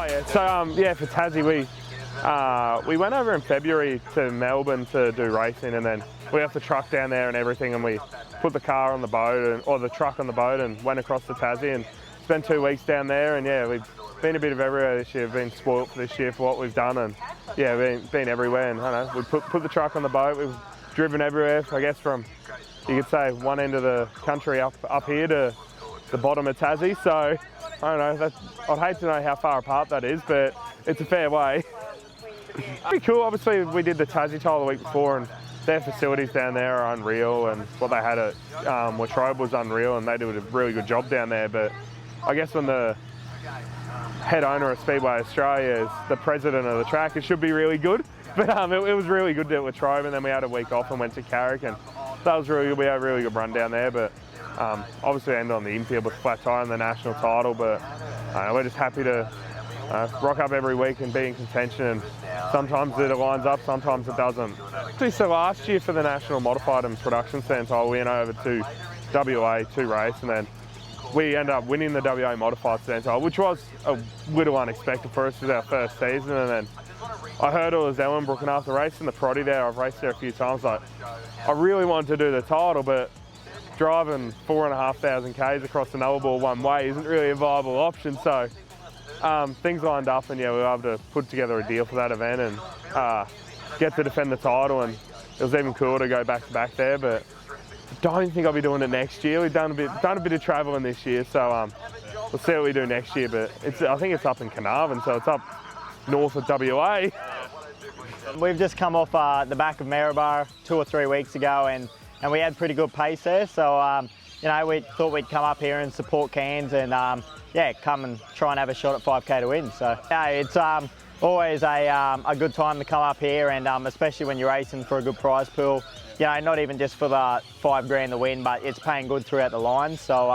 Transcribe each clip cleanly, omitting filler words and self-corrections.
Oh yeah, so yeah, for Tassie we went over in February to Melbourne to do racing, and then we left the truck down there and everything, and we put the car on the boat or the truck on the boat and went across to Tassie and spent 2 weeks down there. And yeah, we've been a bit of everywhere this year. We've been spoilt for this year for what we've done, and yeah, been everywhere. And I don't know, we put the truck on the boat. We've driven everywhere. I guess from, you could say, one end of the country up here to the bottom of Tassie. So I don't know. I'd hate to know how far apart that is, but it's a fair way. Pretty cool. Obviously, we did the Tassie Tile the week before, and their facilities down there are unreal, and what they had at Latrobe was unreal, and they did a really good job down there. But I guess when the head owner of Speedway Australia is the president of the track, it should be really good. But it was really good at Latrobe, and then we had a week off and went to Carrick, and that was really good. We had a really good run down there, but obviously ended on the infield with flat tyre and the national title. But we're just happy to rock up every week and be in contention, and sometimes it lines up, sometimes it doesn't. So last year for the National Modified and Production Stand title, we went over to WA to race, and then we ended up winning the WA Modified Stand title, which was a little unexpected for us. It was our first season, and then I heard it was Ellenbrook, and after racing the Proddy there, I've raced there a few times, like, I really wanted to do the title, but driving 4,500 Ks across the Nullarbor one way isn't really a viable option. So things lined up, and yeah, we were able to put together a deal for that event and get to defend the title, and it was even cooler to go back to back there. But I don't think I'll be doing it next year. We've done a bit of travelling this year, so we'll see what we do next year. But I think it's up in Carnarvon, so it's up north of WA. We've just come off the back of Maryborough 2 or 3 weeks ago, and we had pretty good pace there. So you know, we thought we'd come up here and support Cairns, and yeah, come and try and have a shot at 5K to win. So yeah, it's always a good time to come up here, and especially when you're racing for a good prize pool. You know, not even just for the $5 grand to win, but it's paying good throughout the line. So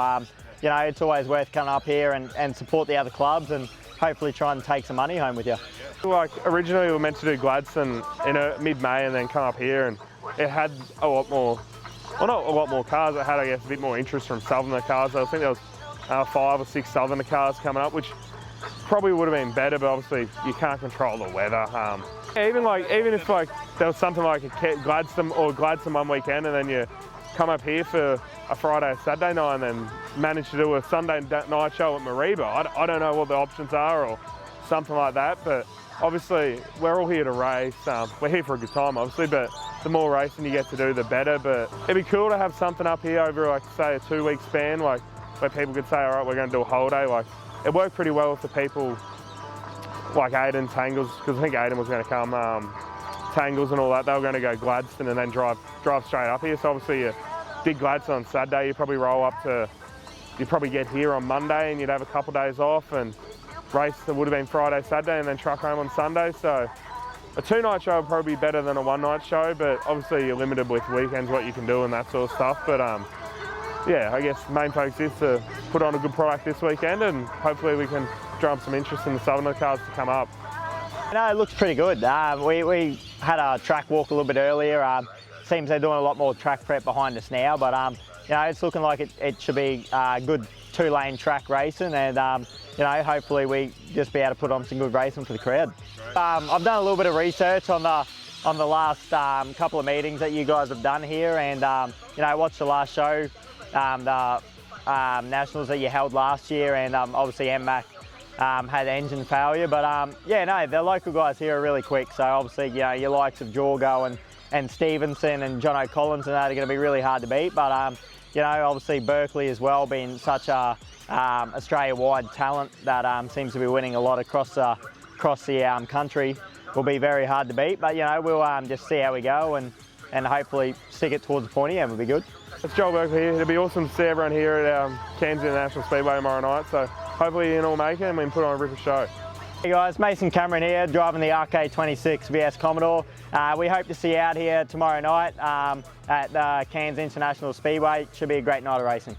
you know, it's always worth coming up here and support the other clubs, and hopefully try and take some money home with you. Like, originally we were meant to do Gladstone in mid-May and then come up here, and it had a lot more, well, not a lot more cars, it had, I guess, a bit more interest from Southerner cars. I think there was 5 or 6 Southerner cars coming up, which probably would have been better, but obviously you can't control the weather. Even if like there was something like a Gladstone one weekend, and then you come up here for a Friday or Saturday night and then manage to do a Sunday night show at Mareeba. I don't know what the options are or something like that, but obviously we're all here to race. We're here for a good time, obviously, but the more racing you get to do, the better. But it'd be cool to have something up here over, like, say, a 2-week span, like, where people could say, all right, we're going to do a holiday. Like, it worked pretty well with the people like Aiden, Tangles, because I think Aiden was going to come, Tangles and all that. They were going to go Gladstone and then drive straight up here. So obviously you did Gladstone on Saturday, you probably roll up to, you'd probably get here on Monday and you'd have a couple of days off, and race that would have been Friday, Saturday, and then truck home on Sunday. So a 2-night show would probably be better than a 1-night show, but obviously you're limited with weekends, what you can do and that sort of stuff. But yeah, I guess main focus is to put on a good product this weekend, and hopefully we can drum some interest in the Southerner cars to come up. No, it looks pretty good. We had a track walk a little bit earlier. Seems they're doing a lot more track prep behind us now, but you know, it's looking like it should be a good 2-lane track racing, and you know, hopefully we just be able to put on some good racing for the crowd. I've done a little bit of research on the last couple of meetings that you guys have done here, and you know, I watched the last show, the Nationals that you held last year, and obviously MMAC had engine failure, but yeah, no, the local guys here are really quick. So obviously, you know, your likes of Jorgo and Stevenson and John O'Collins and that are going to be really hard to beat. But you know, obviously Berkley as well, being such a Australia-wide talent that seems to be winning a lot across the country, will be very hard to beat. But you know, we'll just see how we go and hopefully stick it towards the pointy end. Will be good. It's Joel Berkley here. It'll be awesome to see everyone here at Cairns International Speedway tomorrow night. So hopefully you can all make it and we can put on a ripper show. Hey guys, Mason Cameron here, driving the RK26 VS Commodore. We hope to see you out here tomorrow night at the Cairns International Speedway. Should be a great night of racing.